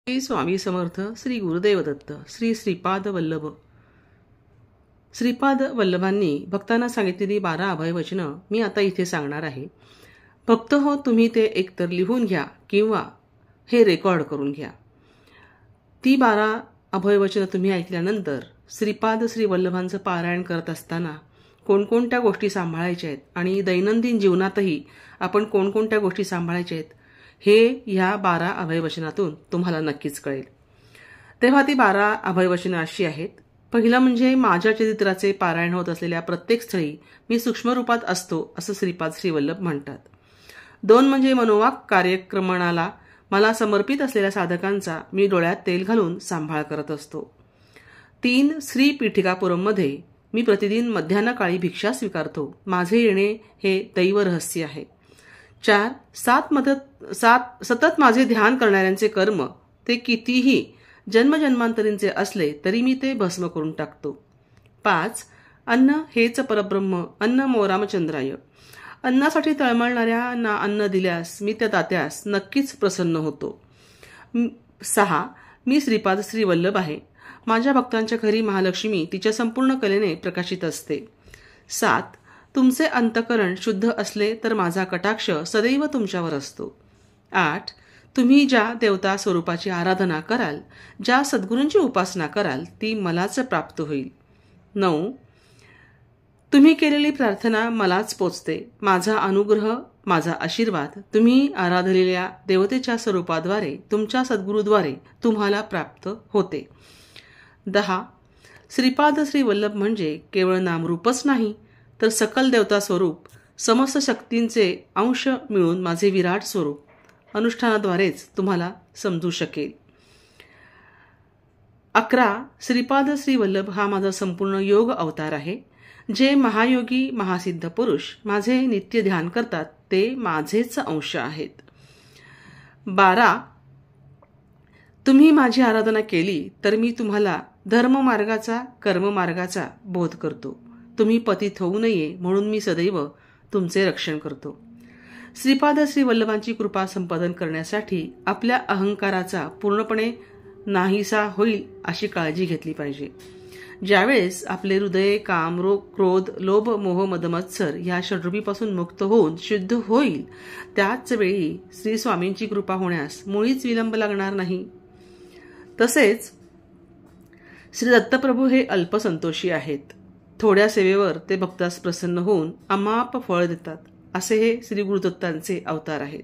श्री स्वामी समर्थ. श्री गुरुदेव दत्त. श्री श्रीपाद वल्लभ. श्रीपाद वल्लभांनी भक्तांना सांगितलेली 12 अभयवचनं मी आता इथे सांगणार आहे. भक्त हो, तुम्ही ते एकतर लिहून घ्या किंवा हे रेकॉर्ड करून घ्या. ती 12 अभयवचनं तुम्ही ऐकल्यानंतर श्रीपाद श्री वल्लभांचं पारायण करत असताना कोणकोणत्या गोष्टी सांभाळायच्या आहेत आणि दैनंदिन जीवनातही आपण कोणकोणत्या गोष्टी सांभाळायच्या आहेत हे ह्या 12 अभयवचनातून तुम्हाला नक्कीच कळेल. तेव्हा ती 12 अभयवचनं अशी आहेत. पहिलं म्हणजे माझ्या चरित्राचे पारायण होत असलेल्या प्रत्येक स्थळी मी सूक्ष्म रूपात असतो असं श्रीपाद श्री वल्लभ म्हणतात. 2 म्हणजे मनोवाक कार्यक्रमणाला मला समर्पित असलेल्या साधकांचा मी डोळ्यात तेल घालून सांभाळ करत असतो. 3 श्री पीठिकापुरममध्ये मी प्रतिदिन मध्यान्ह काळी भिक्षा स्वीकारतो. माझे येणे हे दैव रहस्य आहे. 4 सतत माझे ध्यान करणाऱ्यांचे कर्म ते कितीही जन्मजन्मांतरींचे असले तरी मी ते भस्म करून टाकतो. 5 अन्न हेच परब्रह्म, अन्न मो रामचंद्राय. अन्नासाठी तळमळणाऱ्यांना अन्न दिल्यास मी त्या दात्यास नक्कीच प्रसन्न होतो. 6 मी श्रीपाद श्री वल्लभ आहे. माझ्या भक्तांच्या घरी महालक्ष्मी तिच्या संपूर्ण कलेने प्रकाशित असते. 7 तुमचे अंतकरण शुद्ध असले तर माझा कटाक्ष सदैव तुमच्यावर असतो. 8 तुम्ही ज्या देवता स्वरूपाची आराधना कराल, ज्या सद्गुरूंची उपासना कराल ती मलाच प्राप्त होईल. 9 तुम्ही केलेली प्रार्थना मलाच पोचते. माझा अनुग्रह, माझा आशीर्वाद तुम्ही आराधलेल्या देवतेच्या स्वरूपाद्वारे, तुमच्या सद्गुरूद्वारे तुम्हाला प्राप्त होते. 10 श्रीपाद श्री वल्लभ म्हणजे केवळ नामरूपच नाही तर सकल देवता स्वरूप, समस्त शक्तींचे अंश मिळून माझे विराट स्वरूप अनुष्ठानाद्वारेच तुम्हाला समजू शकेल. 11 श्रीपाद श्री वल्लभ हा माझा संपूर्ण योग अवतार आहे. जे महायोगी महासिद्ध पुरुष माझे नित्य ध्यान करतात ते माझेच अंश आहेत. 12 तुम्ही माझी आराधना केली तर मी तुम्हाला धर्ममार्गाचा कर्ममार्गाचा बोध करतो. तुम्ही पतित होऊ नये म्हणून मी सदैव तुमचे रक्षण करतो. श्रीपाद श्री वल्लभांची कृपा संपादन करण्यासाठी आपल्या अहंकाराचा पूर्णपणे नाहीसा होईल अशी काळजी घेतली पाहिजे. ज्यावेळेस आपले हृदय काम, क्रोध, लोभ, मोह, मदमत्सर ह्या षड्रूपीपासून मुक्त होऊन शुद्ध होईल त्याच वेळी श्री स्वामींची कृपा होण्यास मुळीच विलंब लागणार नाही. तसेच श्री दत्तप्रभू हे अल्पसंतोषी आहेत. थोड्या सेवेवर ते भक्तास प्रसन्न होऊन अमाप फळ देतात. असे हे श्री गुरुदत्तांचे अवतार आहेत.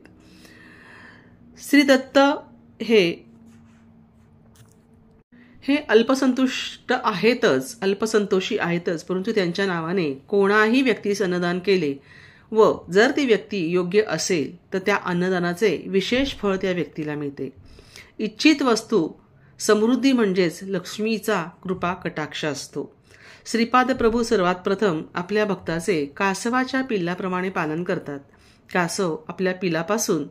श्री दत्त हे अल्पसंतुष्ट आहेतच, अल्पसंतोषी आहेतच, परंतु त्यांच्या नावाने कोणाही व्यक्तीस अन्नदान केले व जर ती व्यक्ती योग्य असेल तर त्या अन्नदानाचे विशेष फळ त्या व्यक्तीला मिळते. इच्छित वस्तू समृद्धी म्हणजेच लक्ष्मीचा कृपा कटाक्ष असतो. श्रीपाद प्रभू सर्वात प्रथम आपल्या भक्ताचे कासवाच्या पिल्लाप्रमाणे पालन करतात. कासव आपल्या पिलापासून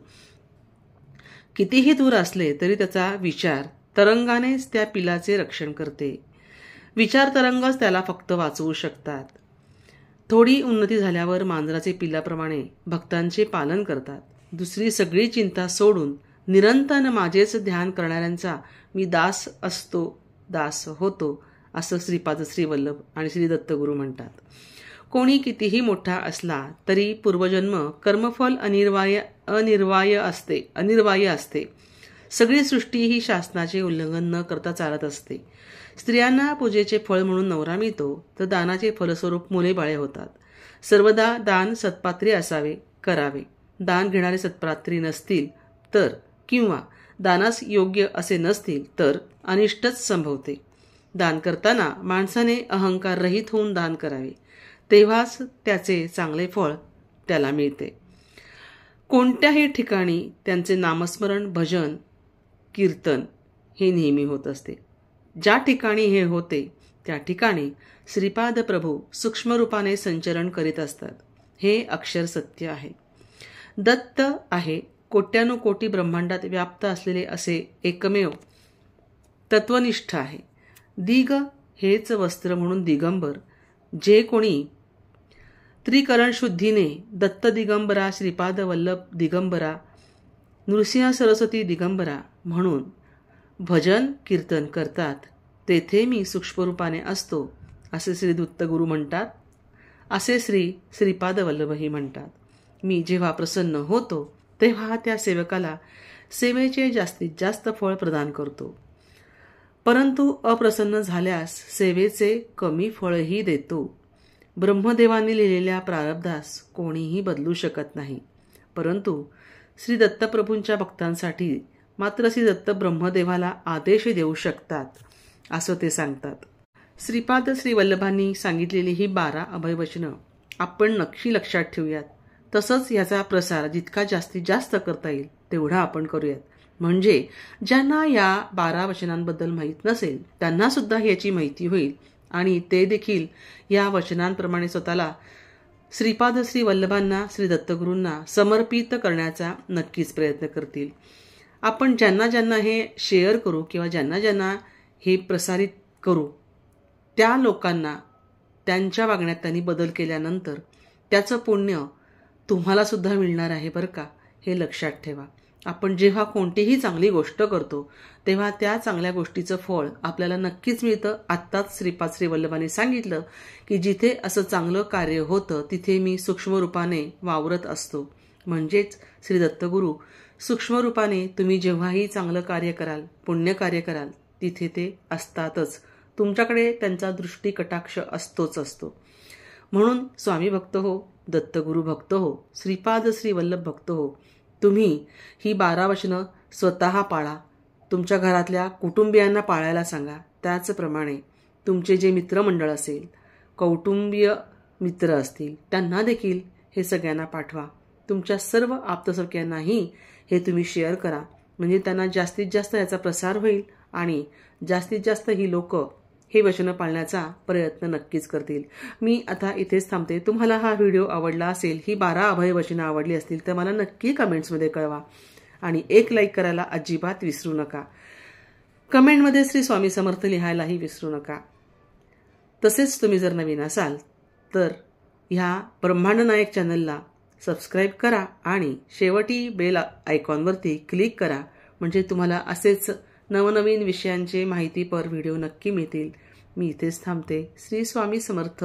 कितीही दूर असले तरी त्याचा विचार तरंगानेच त्या पिलाचे रक्षण करते. विचार तरंगच त्याला फक्त वाचवू शकतात. थोडी उन्नती झाल्यावर मांजराचे पिल्लाप्रमाणे भक्तांचे पालन करतात. दुसरी सगळी चिंता सोडून निरंतर माझेच ध्यान करणाऱ्यांचा मी दास असतो, दास होतो असं श्रीपाद श्री वल्लभ आणि श्री दत्तगुरू म्हणतात. कोणी कितीही मोठा असला तरी पूर्वजन्म कर्मफल अनिर्वाय असते. सगळी सृष्टी ही शासनाचे उल्लंघन न करता चालत असते. स्त्रियांना पूजेचे फळ म्हणून नवरा मिळतो तर दानाचे फलस्वरूप मुले बाळे होतात. सर्वदा दान सत्पात्री असावे, करावे. दान घेणारे सत्पात्री नसतील तर किंवा दानास योग्य असे नसतील तर अनिष्टच संभवते. दान करताना माणसाने अहंकार रहित होऊन दान करावे, तेव्हाच त्याचे चांगले फळ त्याला मिळते. कोणत्याही ठिकाणी त्यांचे नामस्मरण, भजन, कीर्तन हे नेहमी होत असते. ज्या ठिकाणी हे होते त्या ठिकाणी श्रीपाद प्रभू सूक्ष्म रूपाने संचरण करीत असतात. हे अक्षर सत्य आहे. दत्त आहे कोट्यानुकोटी ब्रह्मांडात व्याप्त असलेले असे एकमेव तत्वनिष्ठ आहे. दिग हेच वस्त्र म्हणून दिगंबर. जे कोणी त्रिकरण शुद्धीने दत्त दिगंबरा, श्रीपाद वल्लभ दिगंबरा, नृसिंह सरस्वती दिगंबरा म्हणून भजन कीर्तन करतात तेथे मी सूक्ष्मरूपाने असतो असे श्री दत्तगुरू म्हणतात. असे श्री श्रीपाद वल्लभही म्हणतात. मी जेव्हा प्रसन्न होतो तेव्हा त्या सेवकाला सेवेचे जास्तीत जास्त फळ प्रदान करतो, परंतु अप्रसन्न झाल्यास सेवेचे कमी फळही देतो. ब्रह्मदेवाने लिहिलेल्या प्रारब्धास कोणीही बदलू शकत नाही, परंतु श्री दत्तप्रभूंच्या भक्तांसाठी मात्र श्री दत्त ब्रह्मदेवाला आदेश देऊ शकतात असं ते सांगतात. श्रीपाद श्री वल्लभांनी सांगितलेली ही 12 अभयवचनं आपण नक्की लक्षात ठेवूयात. तसंच याचा प्रसार जितका जास्तीत जास्त करता येईल तेवढा आपण करूयात, म्हणजे ज्यांना या 12 वचनांबद्दल माहीत नसेल त्यांना सुद्धा याची माहिती होईल आणि ते देखील या वचनांप्रमाणे स्वतःला श्रीपाद श्री वल्लभांना श्री दत्तगुरूंना समर्पित करण्याचा नक्कीच प्रयत्न करतील. आपण ज्यांना ज्यांना हे शेअर करू किंवा ज्यांना ज्यांना हे प्रसारित करू त्या लोकांना त्यांच्या वागण्यात त्यांनी बदल केल्यानंतर त्याचं पुण्य तुम्हाला सुद्धा मिळणार आहे बरं का, हे लक्षात ठेवा. आपण जेव्हा कोणतीही चांगली गोष्ट करतो तेव्हा त्या चांगल्या गोष्टीचं फळ आपल्याला नक्कीच मिळतं. आत्ताच श्रीपाद श्री वल्लभांनी सांगितलं की जिथे असं चांगलं कार्य होतं तिथे मी सूक्ष्म रूपाने वावरत असतो. म्हणजेच श्री दत्तगुरू सूक्ष्म रूपाने तुम्ही जेव्हाही चांगलं कार्य कराल, पुण्य कार्य कराल तिथे ते असतातच. तुमच्याकडे त्यांचा दृष्टी कटाक्ष असतोच असतो. म्हणून स्वामी भक्त हो, दत्तगुरू भक्त हो, श्रीपाद श्री वल्लभ भक्त हो, तुम्ही ही 12 वचनं स्वतः पाळा. तुमच्या घरातल्या कुटुंबियांना पाळायला सांगा. त्याचप्रमाणे तुमचे जे मित्रमंडळ असेल, कौटुंबीय मित्र असतील त्यांना देखील हे सगळ्यांना पाठवा. तुमच्या सर्व आप्तसख्यांनाही हे तुम्ही शेअर करा, म्हणजे त्यांना जास्तीत जास्त याचा प्रसार होईल आणि जास्तीत जास्त ही लोक हे वचनं पाळण्याचा प्रयत्न नक्कीच करतील. मी आता इथेच थांबते. तुम्हाला हा व्हिडिओ आवडला असेल, ही 12 अभय वचनं आवडली असतील तर मला नक्की कमेंट्समध्ये कळवा आणि एक लाईक करायला अजिबात विसरू नका. कमेंटमध्ये श्री स्वामी समर्थ लिहायलाही विसरू नका. तसेच तुम्ही जर नवीन असाल तर ह्या ब्रह्मांड नायक चॅनलला सबस्क्राईब करा आणि शेवटी बेल आयकॉनवरती क्लिक करा, म्हणजे तुम्हाला असेच नवनवीन विषयांचे माहितीपर व्हिडिओ नक्की मिळतील. मी इथेच थांबते. श्री स्वामी समर्थ.